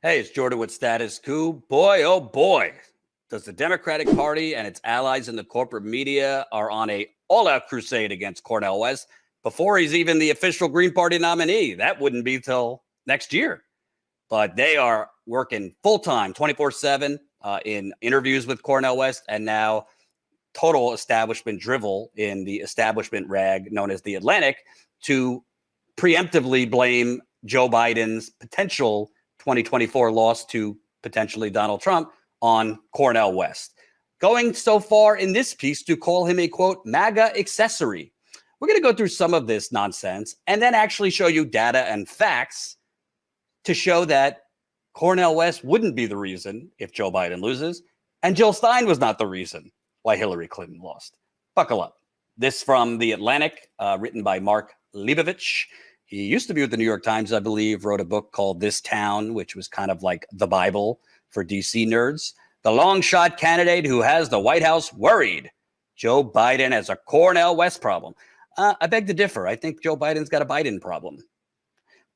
Hey, it's Jordan with Status Coup. Boy, oh boy, does the Democratic Party and its allies in the corporate media are on a all-out crusade against Cornel West before he's even the official Green Party nominee. That wouldn't be till next year. But they are working full-time, 24/7 in interviews with Cornel West, and now total establishment drivel in the establishment rag known as The Atlantic to preemptively blame Joe Biden's potential 2024 loss to potentially Donald Trump on Cornel West. Going so far in this piece to call him a, quote, MAGA accessory. We're going to go through some of this nonsense and then actually show you data and facts to show that Cornel West wouldn't be the reason if Joe Biden loses, and Jill Stein was not the reason why Hillary Clinton lost. Buckle up. This from The Atlantic, written by Mark Leibovich. He used to be with the New York Times, I believe, wrote a book called This Town, which was kind of like the Bible for DC nerds. The long shot candidate who has the White House worried. Joe Biden has a Cornel West problem. I beg to differ. I think Joe Biden's got a Biden problem.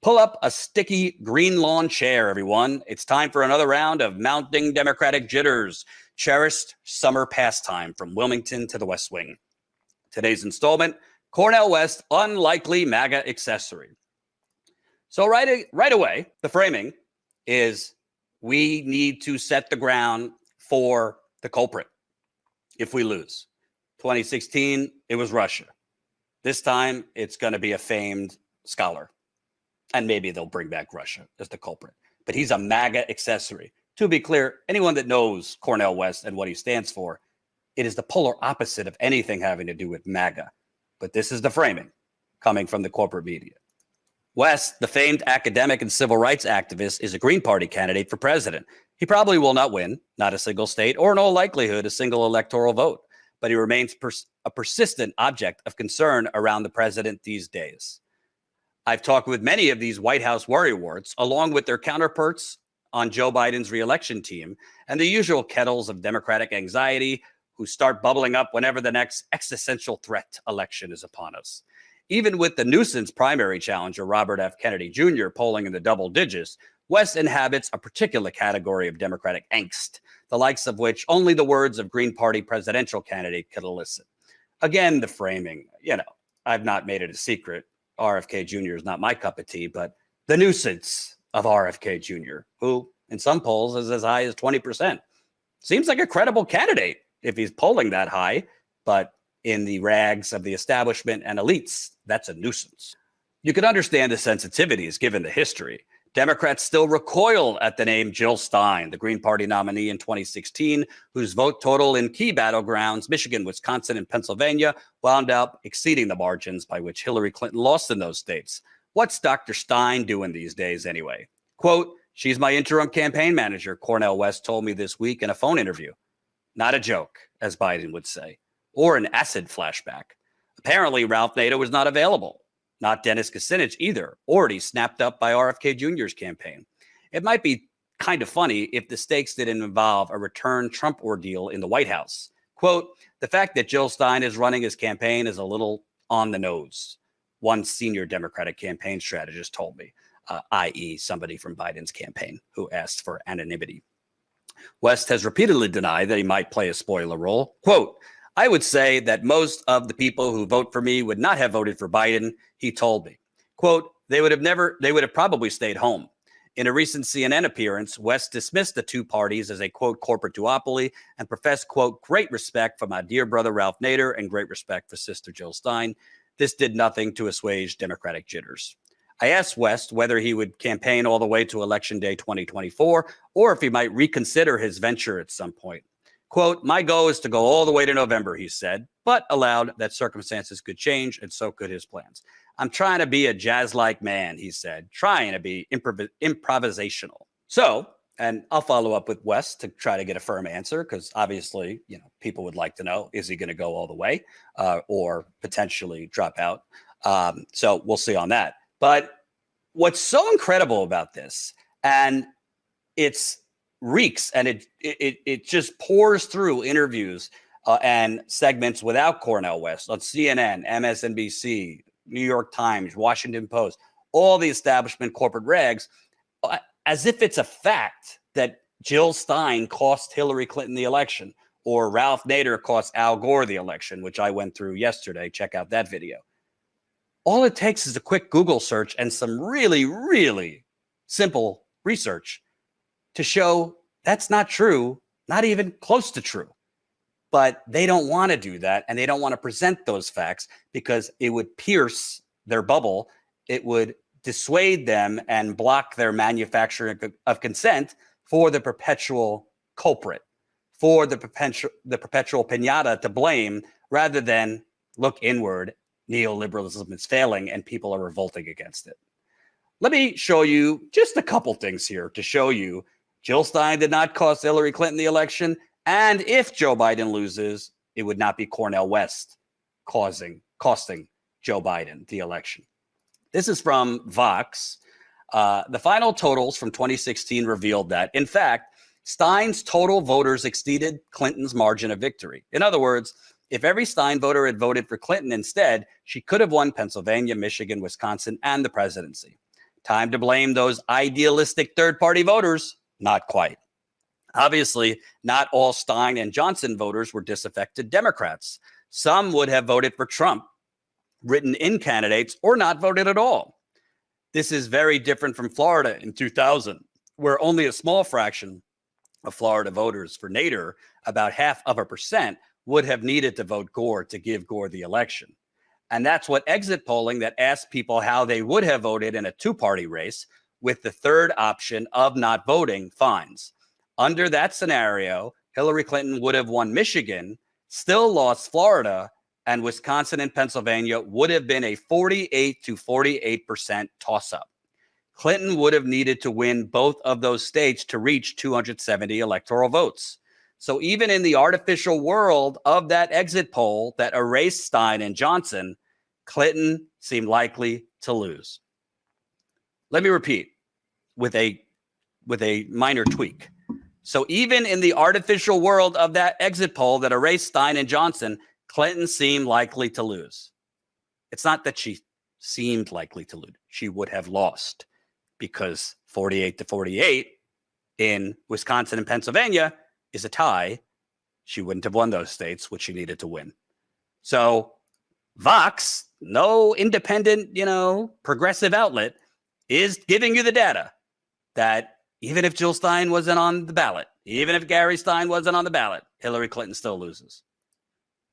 Pull up a sticky green lawn chair, everyone. It's time for another round of mounting Democratic jitters. Cherished summer pastime from Wilmington to the West Wing. Today's installment, Cornel West, unlikely MAGA accessory. So right away, the framing is we need to set the ground for the culprit if we lose. 2016, it was Russia. This time, it's going to be a famed scholar. And maybe they'll bring back Russia as the culprit. But he's a MAGA accessory. To be clear, anyone that knows Cornel West and what he stands for, it is the polar opposite of anything having to do with MAGA. But this is the framing coming from the corporate media. West, the famed academic and civil rights activist, is a Green Party candidate for president. He probably will not win, not a single state, or in all likelihood, a single electoral vote. But he remains a persistent object of concern around the president these days. I've talked with many of these White House worrywarts, along with their counterparts on Joe Biden's reelection team, and the usual kettles of Democratic anxiety who start bubbling up whenever the next existential threat election is upon us. Even with the nuisance primary challenger, Robert F. Kennedy Jr., polling in the double digits, West inhabits a particular category of Democratic angst, the likes of which only the words of Green Party presidential candidate could elicit. Again, the framing, I've not made it a secret. RFK Jr. is not my cup of tea, but the nuisance of RFK Jr., who in some polls is as high as 20%. Seems like a credible candidate if he's polling that high, but in the rags of the establishment and elites, that's a nuisance. You can understand the sensitivities given the history. Democrats still recoil at the name Jill Stein, the Green Party nominee in 2016, whose vote total in key battlegrounds, Michigan, Wisconsin, and Pennsylvania, wound up exceeding the margins by which Hillary Clinton lost in those states. What's Dr. Stein doing these days anyway? Quote, she's my interim campaign manager, Cornel West told me this week in a phone interview. Not a joke, as Biden would say, or an acid flashback. Apparently, Ralph Nader was not available. Not Dennis Kucinich either, already snapped up by RFK Jr.'s campaign. It might be kind of funny if the stakes didn't involve a return Trump ordeal in the White House. Quote, the fact that Jill Stein is running his campaign is a little on the nose, one senior Democratic campaign strategist told me, i.e. somebody from Biden's campaign who asked for anonymity. West has repeatedly denied that he might play a spoiler role. Quote, I would say that most of the people who vote for me would not have voted for Biden, he told me. Quote, they would have probably stayed home. In a recent CNN appearance, West dismissed the two parties as a, quote, corporate duopoly and professed, quote, great respect for my dear brother Ralph Nader and great respect for sister Jill Stein. This did nothing to assuage Democratic jitters. I asked West whether he would campaign all the way to Election Day 2024 or if he might reconsider his venture at some point. Quote, my goal is to go all the way to November, he said, but allowed that circumstances could change and so could his plans. I'm trying to be a jazz-like man, he said, trying to be improvisational. So, and I'll follow up with West to try to get a firm answer because obviously, people would like to know, is he going to go all the way or potentially drop out? So we'll see on that. But what's so incredible about this, and it's reeks and it just pours through interviews and segments without Cornel West on CNN, MSNBC, New York Times, Washington Post, all the establishment corporate rags. as if it's a fact that Jill Stein cost Hillary Clinton the election, or Ralph Nader cost Al Gore the election, which I went through yesterday. Check out that video. All it takes is a quick Google search and some really, really simple research to show that's not true, not even close to true. But they don't want to do that, and they don't want to present those facts because it would pierce their bubble. It would dissuade them and block their manufacturing of consent for the perpetual culprit, for the perpetual piñata to blame, rather than look inward. Neoliberalism is failing and people are revolting against it. Let me show you just a couple things here to show you Jill Stein did not cost Hillary Clinton the election. And if Joe Biden loses, it would not be Cornel West costing Joe Biden the election. This is from Vox. The final totals from 2016 revealed that, in fact, Stein's total voters exceeded Clinton's margin of victory. In other words, if every Stein voter had voted for Clinton instead, she could have won Pennsylvania, Michigan, Wisconsin, and the presidency. Time to blame those idealistic third-party voters? Not quite. Obviously, not all Stein and Johnson voters were disaffected Democrats. Some would have voted for Trump, written-in candidates, or not voted at all. This is very different from Florida in 2000, where only a small fraction of Florida voters for Nader, about 0.5%, would have needed to vote Gore to give Gore the election. And that's what exit polling that asked people how they would have voted in a two-party race with the third option of not voting finds. Under that scenario, Hillary Clinton would have won Michigan, still lost Florida, and Wisconsin and Pennsylvania would have been a 48 to 48% toss-up. Clinton would have needed to win both of those states to reach 270 electoral votes. So even in the artificial world of that exit poll that erased Stein and Johnson, Clinton seemed likely to lose. Let me repeat with a minor tweak. So even in the artificial world of that exit poll that erased Stein and Johnson, Clinton seemed likely to lose. It's not that she seemed likely to lose. She would have lost because 48 to 48 in Wisconsin and Pennsylvania is a tie. She wouldn't have won those states, which she needed to win. So Vox, no independent, progressive outlet, is giving you the data that even if Jill Stein wasn't on the ballot, even if Gary Stein wasn't on the ballot, Hillary Clinton still loses.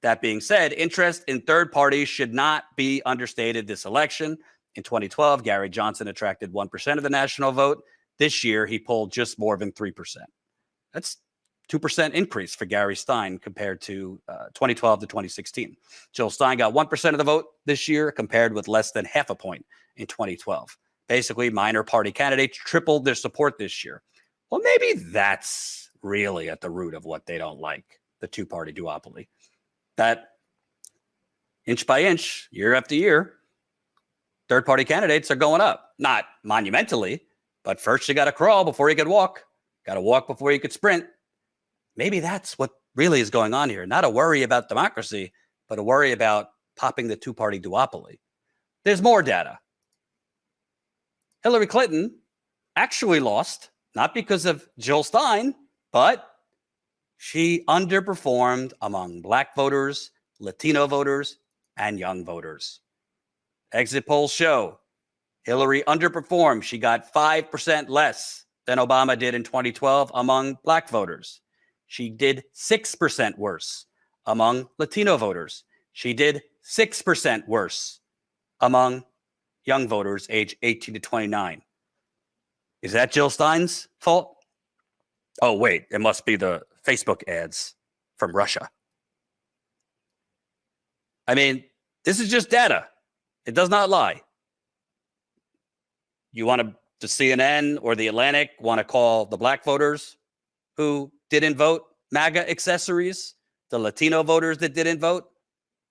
That being said, interest in third parties should not be understated this election. In 2012, Gary Johnson attracted 1% of the national vote. This year, he polled just more than 3%. That's 2% increase for Gary Stein compared to 2012 to 2016. Jill Stein got 1% of the vote this year compared with less than 0.5 point in 2012. Basically, minor party candidates tripled their support this year. Well, maybe that's really at the root of what they don't like, the two-party duopoly. That inch by inch, year after year, third-party candidates are going up. Not monumentally, but first you got to crawl before you could walk. Got to walk before you could sprint. Maybe that's what really is going on here. Not a worry about democracy, but a worry about popping the two-party duopoly. There's more data. Hillary Clinton actually lost, not because of Jill Stein, but she underperformed among Black voters, Latino voters, and young voters. Exit polls show Hillary underperformed. She got 5% less than Obama did in 2012 among Black voters. She did 6% worse among Latino voters. She did 6% worse among young voters age 18 to 29. Is that Jill Stein's fault? Oh, wait, it must be the Facebook ads from Russia. I mean, this is just data. It does not lie. You want the CNN or the Atlantic want to call the Black voters who didn't vote MAGA accessories, the Latino voters that didn't vote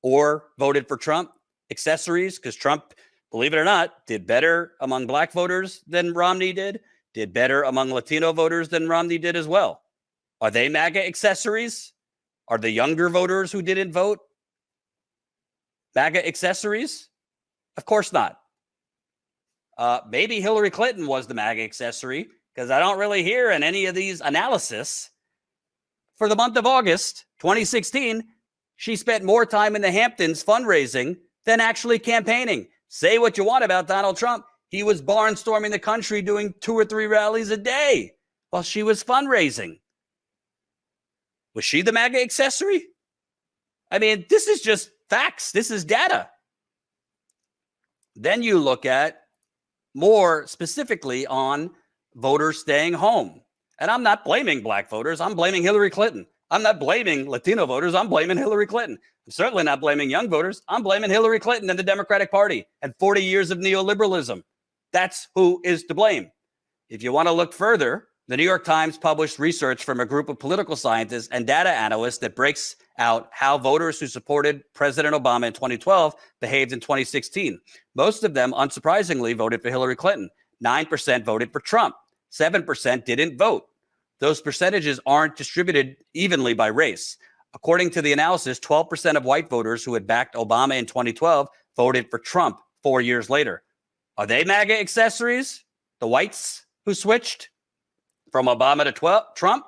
or voted for Trump accessories, because Trump, believe it or not, did better among Black voters than Romney did better among Latino voters than Romney did as well. Are they MAGA accessories? Are the younger voters who didn't vote MAGA accessories? Of course not. Maybe Hillary Clinton was the MAGA accessory because I don't really hear in any of these analysis. For the month of August 2016, she spent more time in the Hamptons fundraising than actually campaigning. Say what you want about Donald Trump. He was barnstorming the country doing 2 or 3 rallies a day while she was fundraising. Was she the MAGA accessory? I mean, this is just facts. This is data. Then you look at more specifically on voters staying home. And I'm not blaming black voters. I'm blaming Hillary Clinton. I'm not blaming Latino voters. I'm blaming Hillary Clinton. I'm certainly not blaming young voters. I'm blaming Hillary Clinton and the Democratic Party and 40 years of neoliberalism. That's who is to blame. If you want to look further, the New York Times published research from a group of political scientists and data analysts that breaks out how voters who supported President Obama in 2012 behaved in 2016. Most of them, unsurprisingly, voted for Hillary Clinton. 9% voted for Trump. 7% didn't vote. Those percentages aren't distributed evenly by race. According to the analysis, 12% of white voters who had backed Obama in 2012 voted for Trump 4 years later. Are they MAGA accessories? The whites who switched from Obama to Trump?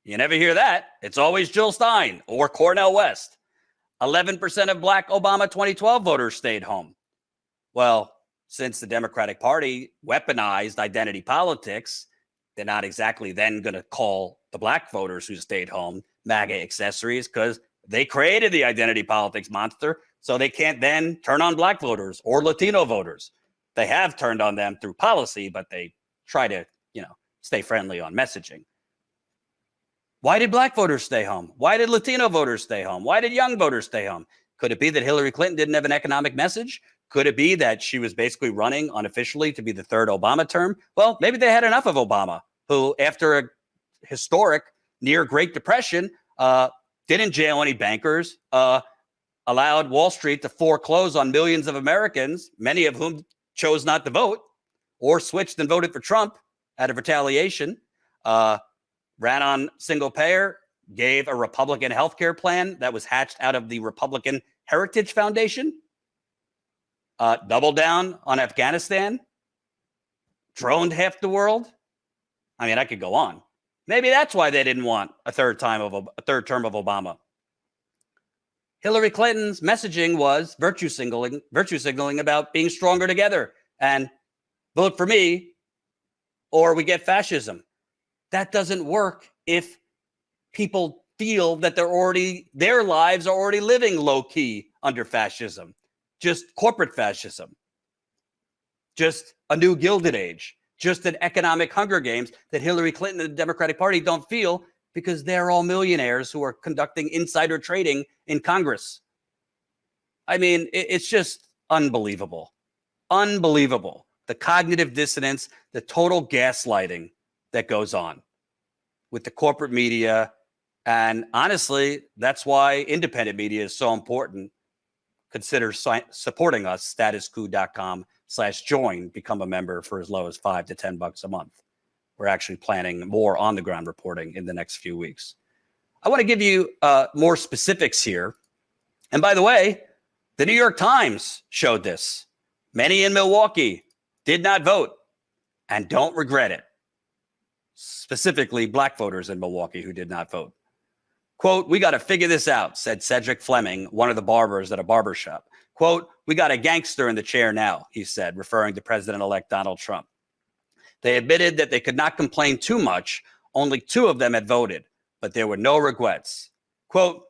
You never hear that. It's always Jill Stein or Cornel West. 11% of black Obama 2012 voters stayed home. Well, since the Democratic Party weaponized identity politics, they're not exactly then going to call the black voters who stayed home MAGA accessories because they created the identity politics monster, so they can't then turn on black voters or Latino voters. They have turned on them through policy, but they try to, stay friendly on messaging. Why did black voters stay home? Why did Latino voters stay home? Why did young voters stay home? Could it be that Hillary Clinton didn't have an economic message? Could it be that she was basically running unofficially to be the third Obama term? Well, maybe they had enough of Obama, who, after a historic near Great Depression, didn't jail any bankers, allowed Wall Street to foreclose on millions of Americans, many of whom chose not to vote or switched and voted for Trump out of retaliation, ran on single payer, gave a Republican healthcare plan that was hatched out of the Republican Heritage Foundation, doubled down on Afghanistan, droned half the world. I mean, I could go on. Maybe that's why they didn't want a third term of Obama. Hillary Clinton's messaging was virtue signaling about being stronger together and vote for me or we get fascism. That doesn't work if people feel that their lives are already living low key under fascism, just corporate fascism, just a new Gilded Age, just an economic Hunger Games that Hillary Clinton and the Democratic Party don't feel because they're all millionaires who are conducting insider trading in Congress. I mean, it's just unbelievable. Unbelievable. The cognitive dissonance, the total gaslighting that goes on with the corporate media. And honestly, that's why independent media is so important. Consider supporting us, statuscoup.com/join. Become a member for as low as $5 to $10 a month. We're actually planning more on the ground reporting in the next few weeks. I want to give you more specifics here. And by the way, the New York Times showed this. Many in Milwaukee did not vote and don't regret it. Specifically, black voters in Milwaukee who did not vote. Quote, "We got to figure this out," said Cedric Fleming, one of the barbers at a barbershop. Quote, "We got a gangster in the chair now," he said, referring to President-elect Donald Trump. They admitted that they could not complain too much. Only 2 of them had voted, but there were no regrets. Quote,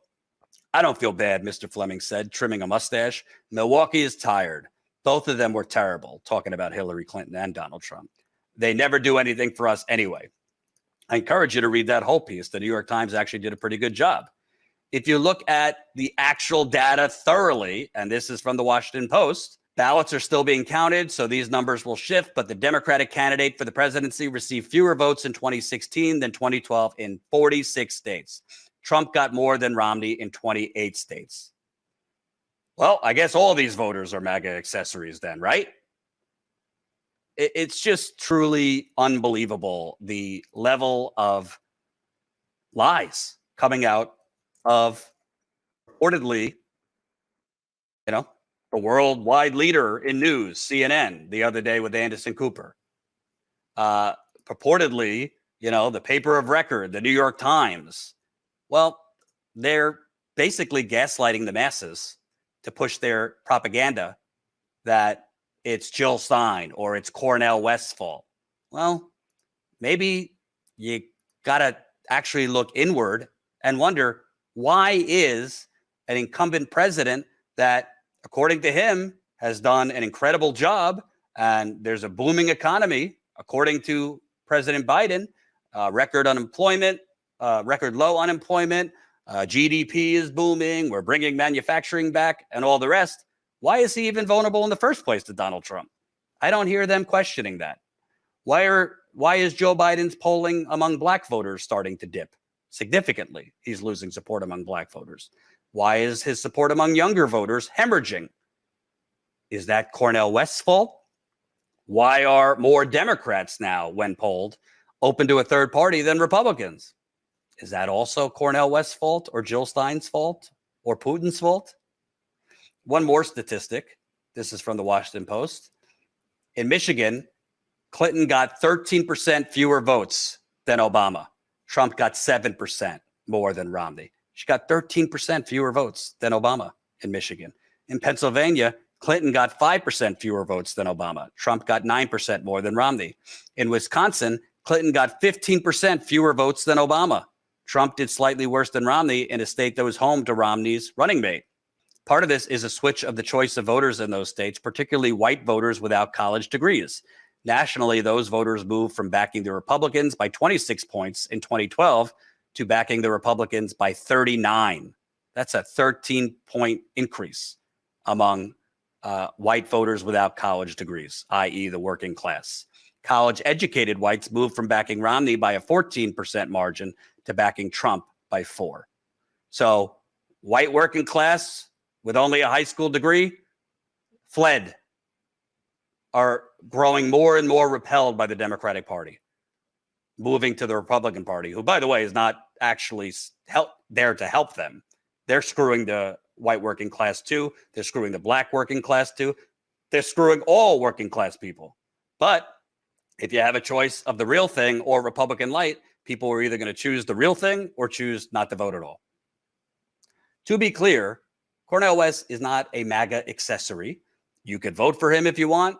"I don't feel bad," Mr. Fleming said, trimming a mustache. "Milwaukee is tired. Both of them were terrible," talking about Hillary Clinton and Donald Trump. "They never do anything for us anyway." I encourage you to read that whole piece. The New York Times actually did a pretty good job. If you look at the actual data thoroughly, and this is from the Washington Post, ballots are still being counted, so these numbers will shift, but the Democratic candidate for the presidency received fewer votes in 2016 than 2012 in 46 states. Trump got more than Romney in 28 states. Well, I guess all these voters are MAGA accessories then, right? It's just truly unbelievable, the level of lies coming out of reportedly, the worldwide leader in news, CNN, the other day with Anderson Cooper, purportedly, the paper of record, the New York Times. Well, they're basically gaslighting the masses to push their propaganda that it's Jill Stein or it's Cornel West's fault. Well, maybe you got to actually look inward and wonder, why is an incumbent president that, according to him, has done an incredible job, and there's a booming economy, according to President Biden, record unemployment, record low unemployment, GDP is booming, we're bringing manufacturing back, and all the rest. Why is he even vulnerable in the first place to Donald Trump? I don't hear them questioning that. Why is Joe Biden's polling among black voters starting to dip significantly? He's losing support among black voters. Why is his support among younger voters hemorrhaging? Is that Cornel West's fault? Why are more Democrats now, when polled, open to a third party than Republicans? Is that also Cornel West's fault or Jill Stein's fault or Putin's fault? One more statistic. This is from the Washington Post. In Michigan, Clinton got 13% fewer votes than Obama. Trump got 7% more than Romney. She got 13% fewer votes than Obama in Michigan. In Pennsylvania, Clinton got 5% fewer votes than Obama. Trump got 9% more than Romney. In Wisconsin, Clinton got 15% fewer votes than Obama. Trump did slightly worse than Romney in a state that was home to Romney's running mate. Part of this is a switch of the choice of voters in those states, particularly white voters without college degrees. Nationally, those voters moved from backing the Republicans by 26 points in 2012 to backing the Republicans by 39. That's a 13-point increase among white voters without college degrees, i.e. the working class. College-educated whites moved from backing Romney by a 14% margin to backing Trump by 4. So white working class with only a high school degree fled, are growing more and more repelled by the Democratic Party, moving to the Republican Party, who, by the way, is not actually there to help them. They're screwing the white working class too. They're screwing the black working class too. They're screwing all working class people. But if you have a choice of the real thing or Republican light, people are either going to choose the real thing or choose not to vote at all. To be clear, Cornel West is not a MAGA accessory. You could vote for him if you want.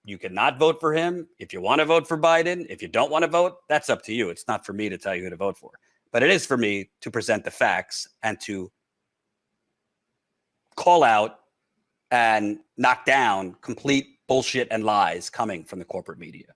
You cannot vote for him. If you want to vote for Biden, if you don't want to vote, that's up to you. It's not for me to tell you who to vote for. But it is for me to present the facts and to call out and knock down complete bullshit and lies coming from the corporate media.